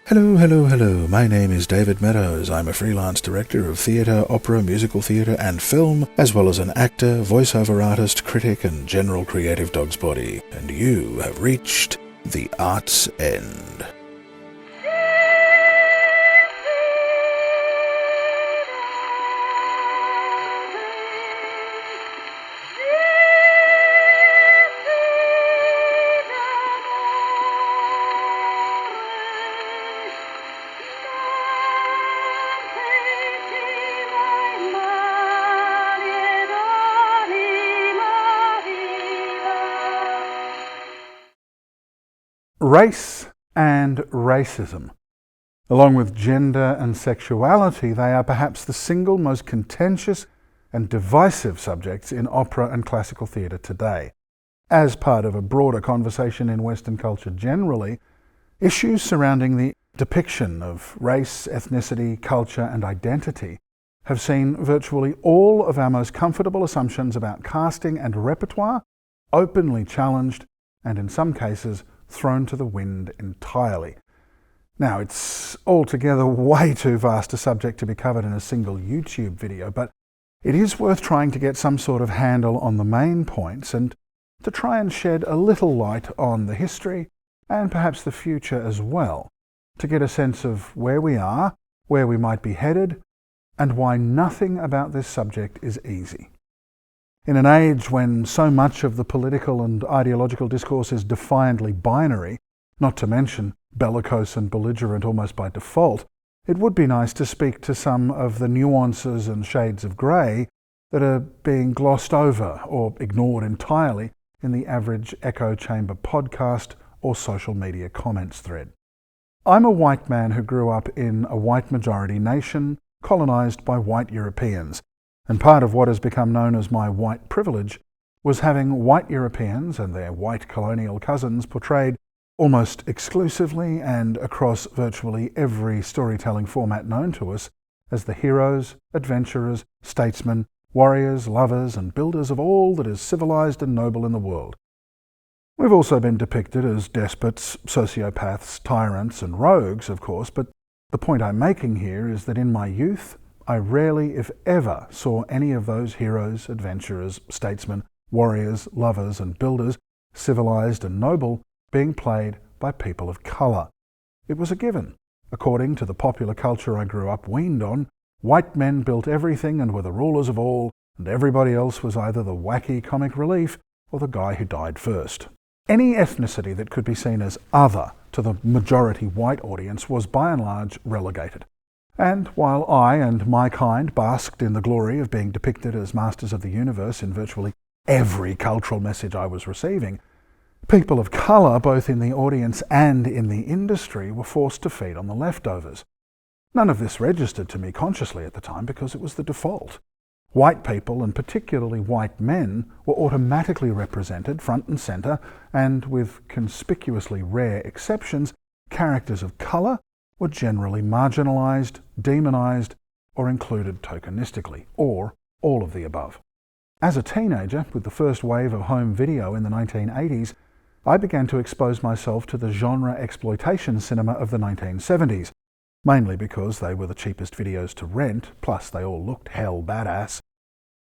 Hello, hello, hello. My name is David Meadows. I'm a freelance director of theatre, opera, musical theatre and film, as well as an actor, voiceover artist, critic and general creative dog's body. And you have reached the art's end. Race and racism. Along with gender and sexuality, they are perhaps the single most contentious and divisive subjects in opera and classical theatre today. As part of a broader conversation in Western culture generally, issues surrounding the depiction of race, ethnicity, culture and identity have seen virtually all of our most comfortable assumptions about casting and repertoire openly challenged and, in some cases, thrown to the wind entirely. Now, it's altogether way too vast a subject to be covered in a single YouTube video, but it is worth trying to get some sort of handle on the main points and to try and shed a little light on the history and perhaps the future as well, to get a sense of where we are, where we might be headed, and why nothing about this subject is easy. In an age when so much of the political and ideological discourse is defiantly binary, not to mention bellicose and belligerent almost by default, it would be nice to speak to some of the nuances and shades of grey that are being glossed over or ignored entirely in the average echo chamber podcast or social media comments thread. I'm a white man who grew up in a white majority nation colonised by white Europeans, and part of what has become known as my white privilege was having white Europeans and their white colonial cousins portrayed almost exclusively and across virtually every storytelling format known to us as the heroes, adventurers, statesmen, warriors, lovers and builders of all that is civilized and noble in the world. We've also been depicted as despots, sociopaths, tyrants and rogues, of course, but the point I'm making here is that in my youth, I rarely, if ever, saw any of those heroes, adventurers, statesmen, warriors, lovers and builders, civilized and noble, being played by people of colour. It was a given. According to the popular culture I grew up weaned on, white men built everything and were the rulers of all, and everybody else was either the wacky comic relief or the guy who died first. Any ethnicity that could be seen as other to the majority white audience was by and large relegated. And while I and my kind basked in the glory of being depicted as masters of the universe in virtually every cultural message I was receiving, people of colour, both in the audience and in the industry, were forced to feed on the leftovers. None of this registered to me consciously at the time because it was the default. White people, and particularly white men, were automatically represented front and centre, and with conspicuously rare exceptions, characters of colour were generally marginalised, demonised, or included tokenistically, or all of the above. As a teenager, with the first wave of home video in the 1980s, I began to expose myself to the genre exploitation cinema of the 1970s, mainly because they were the cheapest videos to rent, plus they all looked hell badass.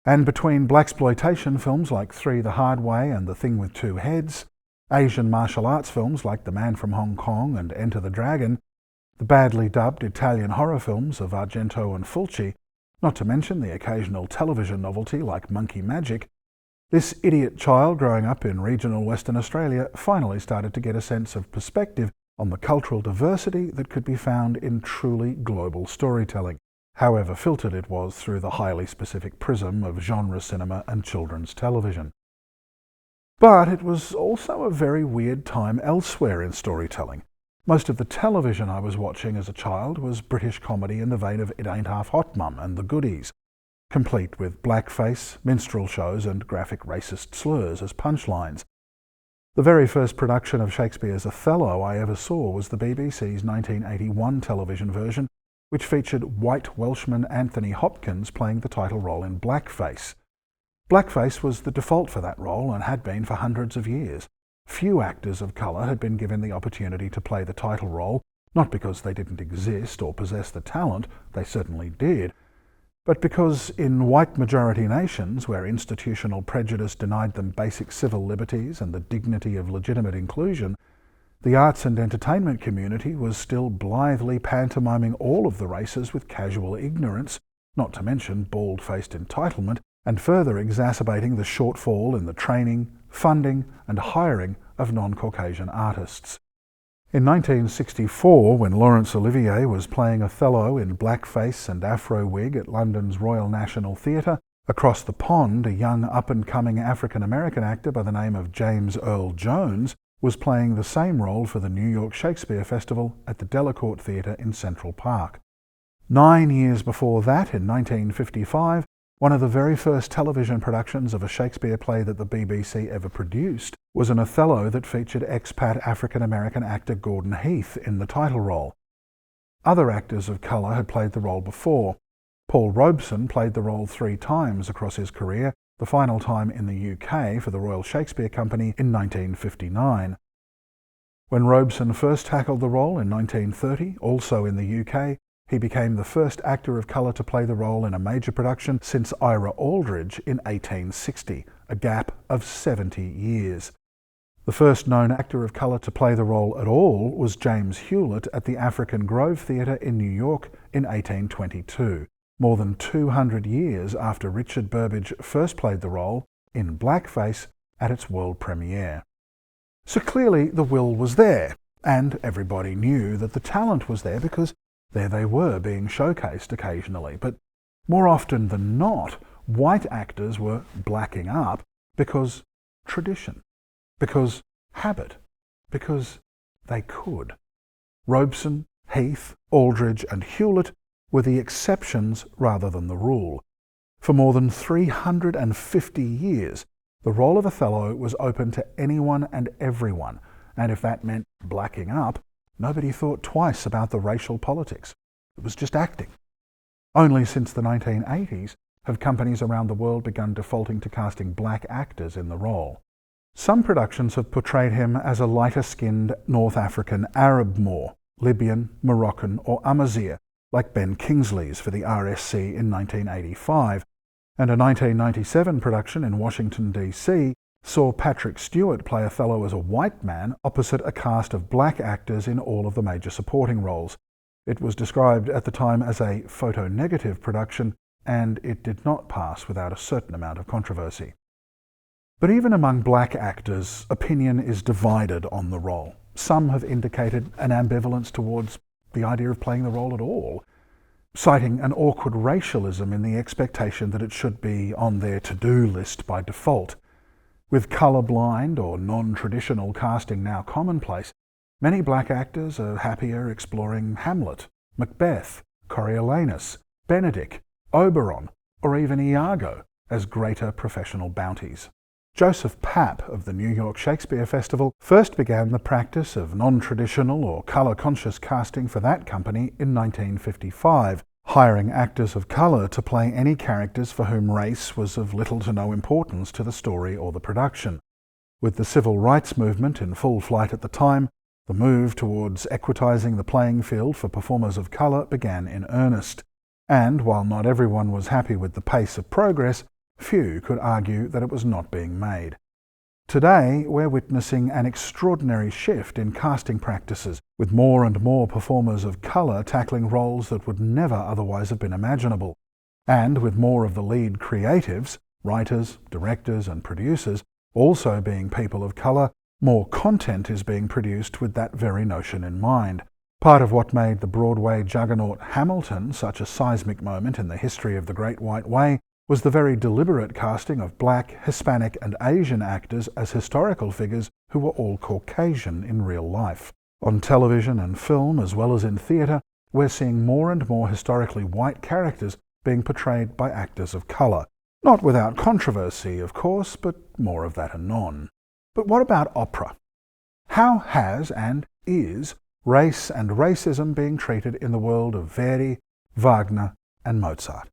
And between blaxploitation films like Three the Hard Way and The Thing with Two Heads, Asian martial arts films like The Man from Hong Kong and Enter the Dragon, the badly dubbed Italian horror films of Argento and Fulci, not to mention the occasional television novelty like Monkey Magic, this idiot child growing up in regional Western Australia finally started to get a sense of perspective on the cultural diversity that could be found in truly global storytelling, however filtered it was through the highly specific prism of genre cinema and children's television. But it was also a very weird time elsewhere in storytelling. Most of the television I was watching as a child was British comedy in the vein of It Ain't Half Hot Mum and The Goodies, complete with blackface, minstrel shows and graphic racist slurs as punchlines. The very first production of Shakespeare's Othello I ever saw was the BBC's 1981 television version, which featured white Welshman Anthony Hopkins playing the title role in blackface. Blackface was the default for that role and had been for hundreds of years. Few actors of colour had been given the opportunity to play the title role, Not because they didn't exist or possess the talent, they certainly did, but because in white-majority nations where institutional prejudice denied them basic civil liberties and the dignity of legitimate inclusion, the arts and entertainment community was still blithely pantomiming all of the races with casual ignorance, not to mention bald-faced entitlement, and further exacerbating the shortfall in the training, funding, and hiring of non-Caucasian artists. In 1964, when Laurence Olivier was playing Othello in blackface and afro wig at London's Royal National Theatre, across the pond a young up-and-coming African-American actor by the name of James Earl Jones was playing the same role for the New York Shakespeare Festival at the Delacorte Theatre in Central Park. 9 years before that, in 1955, one of the very first television productions of a Shakespeare play that the BBC ever produced was an Othello that featured expat African-American actor Gordon Heath in the title role. Other actors of colour had played the role before. Paul Robeson played the role 3 times across his career, the final time in the UK for the Royal Shakespeare Company in 1959. When Robeson first tackled the role in 1930, also in the UK, he became the first actor of colour to play the role in a major production since Ira Aldridge in 1860, a gap of 70 years. The first known actor of colour to play the role at all was James Hewlett at the African Grove Theatre in New York in 1822, more than 200 years after Richard Burbage first played the role in blackface at its world premiere. So clearly the will was there, and everybody knew that the talent was there because there they were being showcased occasionally, but more often than not, white actors were blacking up because tradition, because habit, because they could. Robeson, Heath, Aldridge and Hewlett were the exceptions rather than the rule. For more than 350 years, the role of Othello was open to anyone and everyone, and if that meant blacking up, nobody thought twice about the racial politics. It was just acting. Only since the 1980s have companies around the world begun defaulting to casting black actors in the role. Some productions have portrayed him as a lighter-skinned North African Arab Moor, Libyan, Moroccan or Amazigh, like Ben Kingsley's for the RSC in 1985, and a 1997 production in Washington, D.C. saw Patrick Stewart play Othello as a white man opposite a cast of black actors in all of the major supporting roles. It was described at the time as a photo-negative production, and it did not pass without a certain amount of controversy. But even among black actors, opinion is divided on the role. Some have indicated an ambivalence towards the idea of playing the role at all, citing an awkward racialism in the expectation that it should be on their to-do list by default. With colour-blind or non-traditional casting now commonplace, many black actors are happier exploring Hamlet, Macbeth, Coriolanus, Benedick, Oberon, or even Iago as greater professional bounties. Joseph Papp of the New York Shakespeare Festival first began the practice of non-traditional or colour-conscious casting for that company in 1955, hiring actors of colour to play any characters for whom race was of little to no importance to the story or the production. With the civil rights movement in full flight at the time, the move towards equitizing the playing field for performers of colour began in earnest, and while not everyone was happy with the pace of progress, few could argue that it was not being made. Today, we're witnessing an extraordinary shift in casting practices, with more and more performers of colour tackling roles that would never otherwise have been imaginable, and with more of the lead creatives, writers, directors and producers, also being people of colour, more content is being produced with that very notion in mind. Part of what made the Broadway juggernaut Hamilton such a seismic moment in the history of the Great White Way was the very deliberate casting of black, Hispanic and Asian actors as historical figures who were all Caucasian in real life. On television and film, as well as in theatre, we're seeing more and more historically white characters being portrayed by actors of colour. Not without controversy, of course, but more of that anon. But what about opera? How has and is race and racism being treated in the world of Verdi, Wagner and Mozart?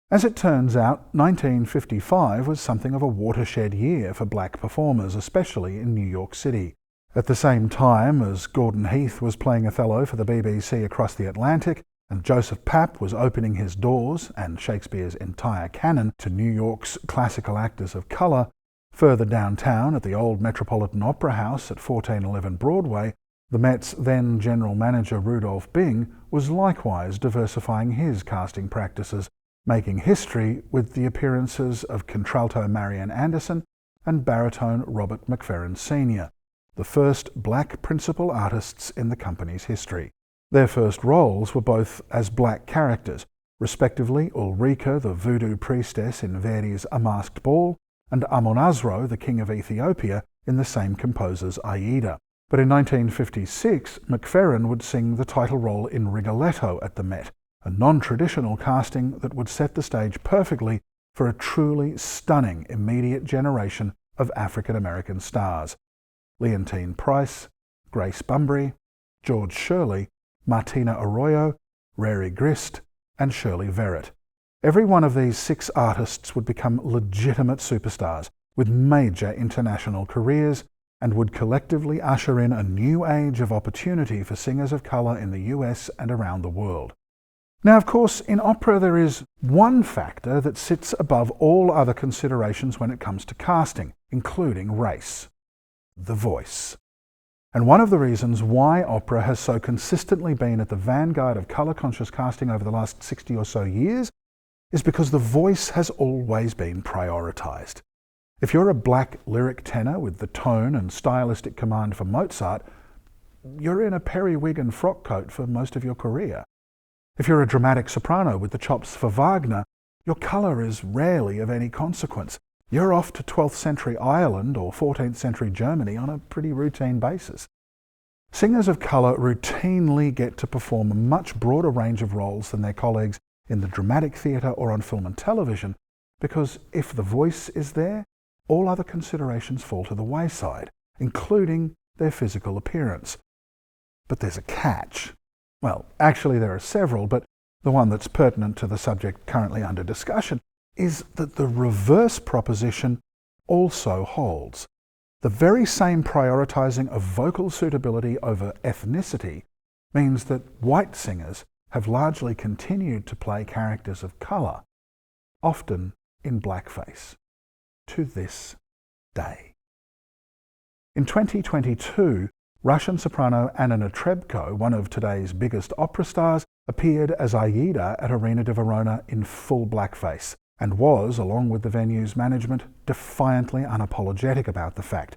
As it turns out, 1955 was something of a watershed year for black performers, especially in New York City. At the same time as Gordon Heath was playing Othello for the BBC across the Atlantic, and Joseph Papp was opening his doors and Shakespeare's entire canon to New York's classical actors of colour, further downtown at the old Metropolitan Opera House at 1411 Broadway, the Met's then general manager Rudolph Bing was likewise diversifying his casting practices, making history with the appearances of contralto Marian Anderson and baritone Robert McFerrin Sr., the first black principal artists in the company's history. Their first roles were both as black characters, respectively Ulrika, the voodoo priestess in Verdi's A Masked Ball, and Amonasro, the king of Ethiopia, in the same composer's Aida. But in 1956, McFerrin would sing the title role in Rigoletto at the Met, a non-traditional casting that would set the stage perfectly for a truly stunning immediate generation of African-American stars. Leontine Price, Grace Bumbry, George Shirley, Martina Arroyo, Rary Grist, and Shirley Verrett. Every one of these 6 artists would become legitimate superstars with major international careers and would collectively usher in a new age of opportunity for singers of colour in the US and around the world. Now, of course, in opera there is one factor that sits above all other considerations when it comes to casting, including race: the voice. And one of the reasons why opera has so consistently been at the vanguard of colour-conscious casting over the last 60 or so years is because the voice has always been prioritised. If you're a black lyric tenor with the tone and stylistic command for Mozart, you're in a periwig and frock coat for most of your career. If you're a dramatic soprano with the chops for Wagner, your colour is rarely of any consequence. You're off to 12th century Ireland or 14th century Germany on a pretty routine basis. Singers of colour routinely get to perform a much broader range of roles than their colleagues in the dramatic theatre or on film and television, because if the voice is there, all other considerations fall to the wayside, including their physical appearance. But there's a catch. Well, actually there are several, but the one that's pertinent to the subject currently under discussion is that the reverse proposition also holds. The very same prioritising of vocal suitability over ethnicity means that white singers have largely continued to play characters of colour, often in blackface, to this day. In 2022, Russian soprano Anna Netrebko, one of today's biggest opera stars, appeared as Aida at Arena de Verona in full blackface, and was, along with the venue's management, defiantly unapologetic about the fact,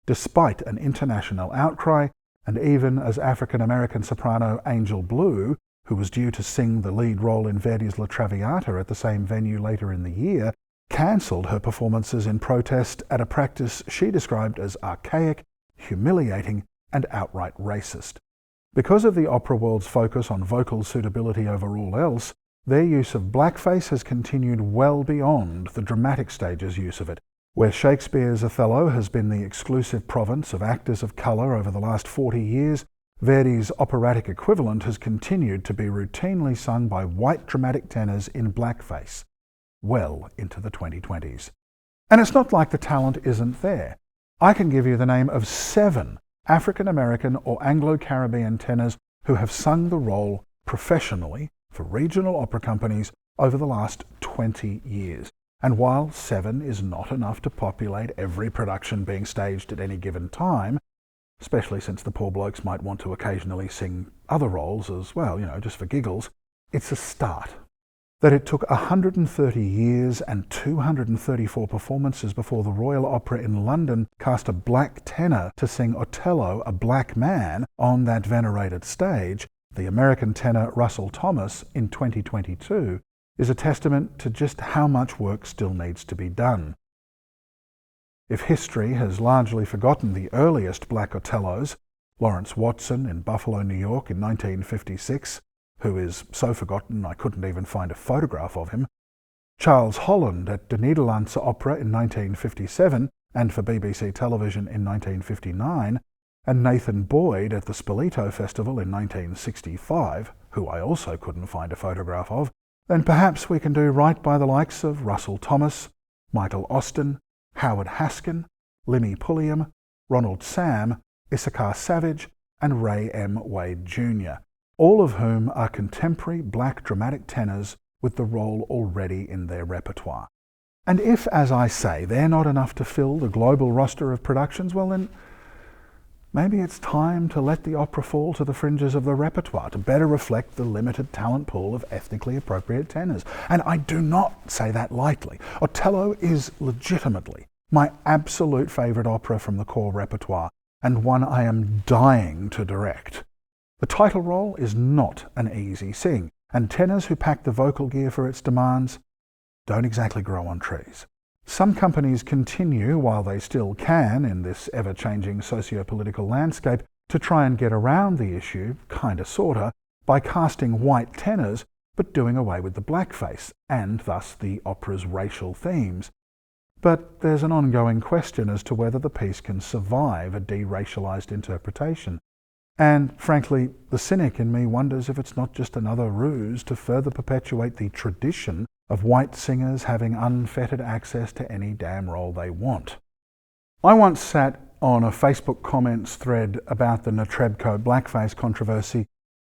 despite an international outcry, and even as African-American soprano Angel Blue, who was due to sing the lead role in Verdi's La Traviata at the same venue later in the year, cancelled her performances in protest at a practice she described as archaic, humiliating, and outright racist. Because of the opera world's focus on vocal suitability over all else, their use of blackface has continued well beyond the dramatic stage's use of it. Where Shakespeare's Othello has been the exclusive province of actors of colour over the last 40 years, Verdi's operatic equivalent has continued to be routinely sung by white dramatic tenors in blackface, well into the 2020s. And it's not like the talent isn't there. I can give you the name of 7 African-American or Anglo-Caribbean tenors who have sung the role professionally for regional opera companies over the last 20 years. And while 7 is not enough to populate every production being staged at any given time, especially since the poor blokes might want to occasionally sing other roles as well, just for giggles, it's a start. That it took 130 years and 234 performances before the Royal Opera in London cast a black tenor to sing Othello, a black man, on that venerated stage, the American tenor Russell Thomas, in 2022, is a testament to just how much work still needs to be done. If history has largely forgotten the earliest black Othellos, Lawrence Watson in Buffalo, New York in 1956, who is so forgotten I couldn't even find a photograph of him, Charles Holland at De Nederlandse Opera in 1957 and for BBC television in 1959, and Nathan Boyd at the Spoleto Festival in 1965, who I also couldn't find a photograph of, then perhaps we can do right by the likes of Russell Thomas, Michael Austin, Howard Haskin, Limmy Pulliam, Ronald Sam, Issachar Savage, and Ray M. Wade Jr., all of whom are contemporary black dramatic tenors with the role already in their repertoire. And if, as I say, they're not enough to fill the global roster of productions, well then, maybe it's time to let the opera fall to the fringes of the repertoire to better reflect the limited talent pool of ethnically appropriate tenors. And I do not say that lightly. Othello is legitimately my absolute favourite opera from the core repertoire, and one I am dying to direct. The title role is not an easy sing, and tenors who pack the vocal gear for its demands don't exactly grow on trees. Some companies continue, while they still can in this ever-changing socio-political landscape, to try and get around the issue, kinda sorta, by casting white tenors but doing away with the blackface, and thus the opera's racial themes. But there's an ongoing question as to whether the piece can survive a de-racialized interpretation. And frankly, the cynic in me wonders if it's not just another ruse to further perpetuate the tradition of white singers having unfettered access to any damn role they want. I once sat on a Facebook comments thread about the Netrebko blackface controversy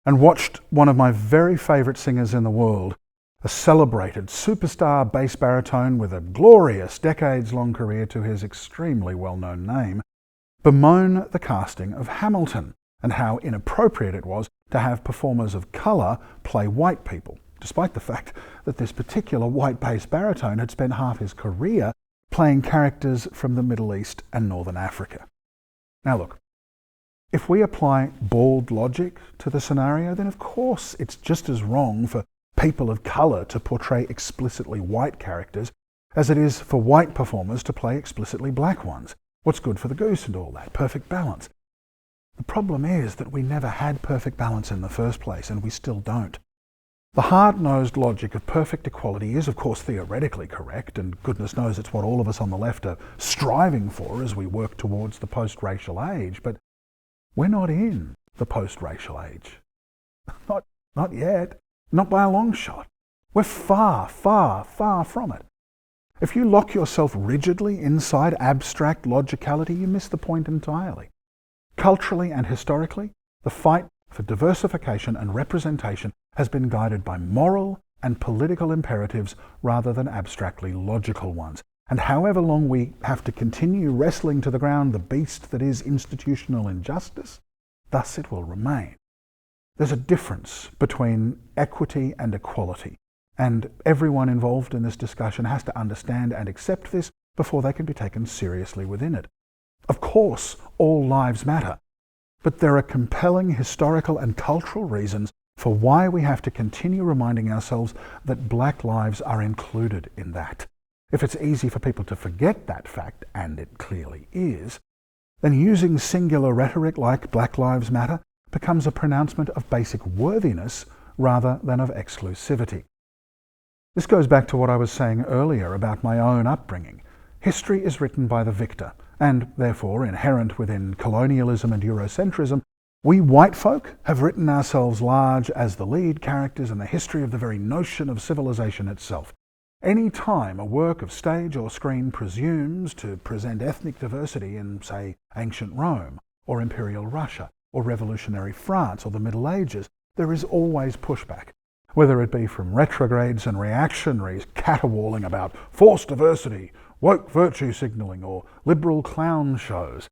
and watched one of my very favourite singers in the world, a celebrated superstar bass baritone with a glorious decades-long career to his extremely well-known name, bemoan the casting of Hamilton and how inappropriate it was to have performers of colour play white people, despite the fact that this particular white bass baritone had spent half his career playing characters from the Middle East and Northern Africa. Now look, if we apply bald logic to the scenario, then of course it's just as wrong for people of colour to portray explicitly white characters as it is for white performers to play explicitly black ones. What's good for the goose and all that? Perfect balance. The problem is that we never had perfect balance in the first place, and we still don't. The hard-nosed logic of perfect equality is, of course, theoretically correct, and goodness knows it's what all of us on the left are striving for as we work towards the post-racial age, but we're not in the post-racial age. Not yet. Not by a long shot. We're far, far, far from it. If you lock yourself rigidly inside abstract logicality, you miss the point entirely. Culturally and historically, the fight for diversification and representation has been guided by moral and political imperatives rather than abstractly logical ones. And however long we have to continue wrestling to the ground the beast that is institutional injustice, thus it will remain. There's a difference between equity and equality, and everyone involved in this discussion has to understand and accept this before they can be taken seriously within it. Of course, all lives matter, but there are compelling historical and cultural reasons for why we have to continue reminding ourselves that black lives are included in that. If it's easy for people to forget that fact, and it clearly is, then using singular rhetoric like Black Lives Matter becomes a pronouncement of basic worthiness rather than of exclusivity. This goes back to what I was saying earlier about my own upbringing. History is written by the victor, and therefore inherent within colonialism and Eurocentrism, we white folk have written ourselves large as the lead characters in the history of the very notion of civilization itself. Any time a work of stage or screen presumes to present ethnic diversity in, say, ancient Rome, or Imperial Russia, or revolutionary France, or the Middle Ages, there is always pushback, whether it be from retrogrades and reactionaries caterwauling about forced diversity, woke virtue signalling, or liberal clown shows,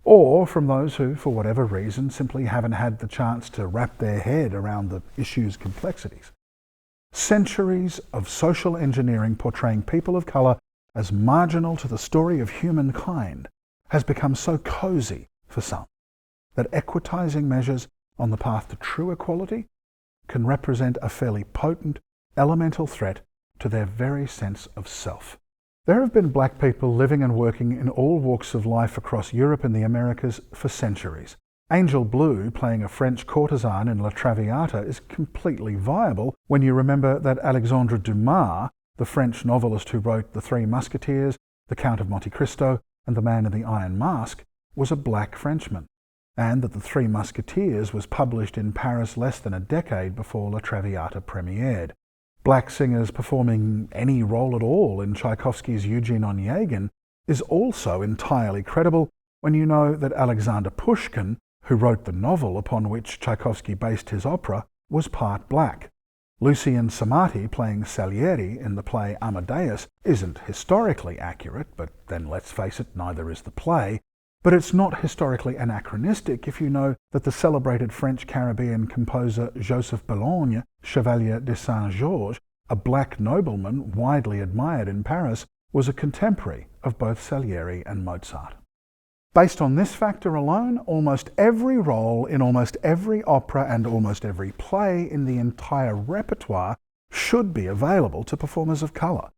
or from those who, for whatever reason, simply haven't had the chance to wrap their head around the issue's complexities. Centuries of social engineering portraying people of colour as marginal to the story of humankind has become so cosy for some that equitizing measures on the path to true equality can represent a fairly potent, elemental threat to their very sense of self. There have been black people living and working in all walks of life across Europe and the Americas for centuries. Angel Bleu playing a French courtesan in La Traviata is completely viable when you remember that Alexandre Dumas, the French novelist who wrote The Three Musketeers, The Count of Monte Cristo, and The Man in the Iron Mask, was a black Frenchman, and that The Three Musketeers was published in Paris less than a decade before La Traviata premiered. Black singers performing any role at all in Tchaikovsky's Eugene Onegin is also entirely credible when you know that Alexander Pushkin, who wrote the novel upon which Tchaikovsky based his opera, was part black. Lucian Samati playing Salieri in the play Amadeus isn't historically accurate, but then let's face it, neither is the play. But it's not historically anachronistic if you know that the celebrated French-Caribbean composer Joseph Boulogne, Chevalier de Saint-Georges, a black nobleman widely admired in Paris, was a contemporary of both Salieri and Mozart. Based on this factor alone, almost every role in almost every opera and almost every play in the entire repertoire should be available to performers of colour.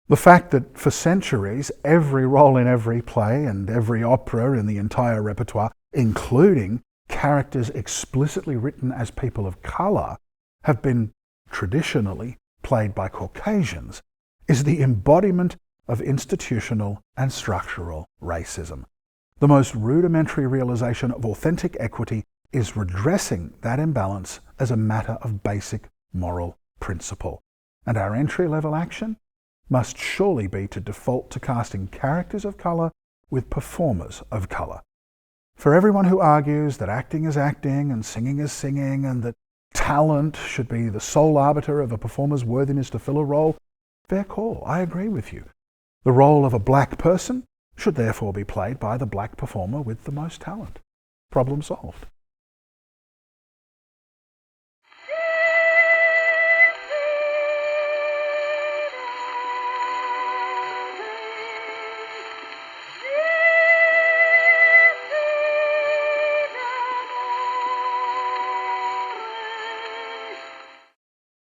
The fact that for centuries every role in every play and every opera in the entire repertoire, including characters explicitly written as people of colour, have been traditionally played by Caucasians, is the embodiment of institutional and structural racism. The most rudimentary realization of authentic equity is redressing that imbalance as a matter of basic moral principle. And our entry-level action must surely be to default to casting characters of colour with performers of colour. For everyone who argues that acting is acting and singing is singing and that talent should be the sole arbiter of a performer's worthiness to fill a role, fair call, I agree with you. The role of a black person should therefore be played by the black performer with the most talent. Problem solved.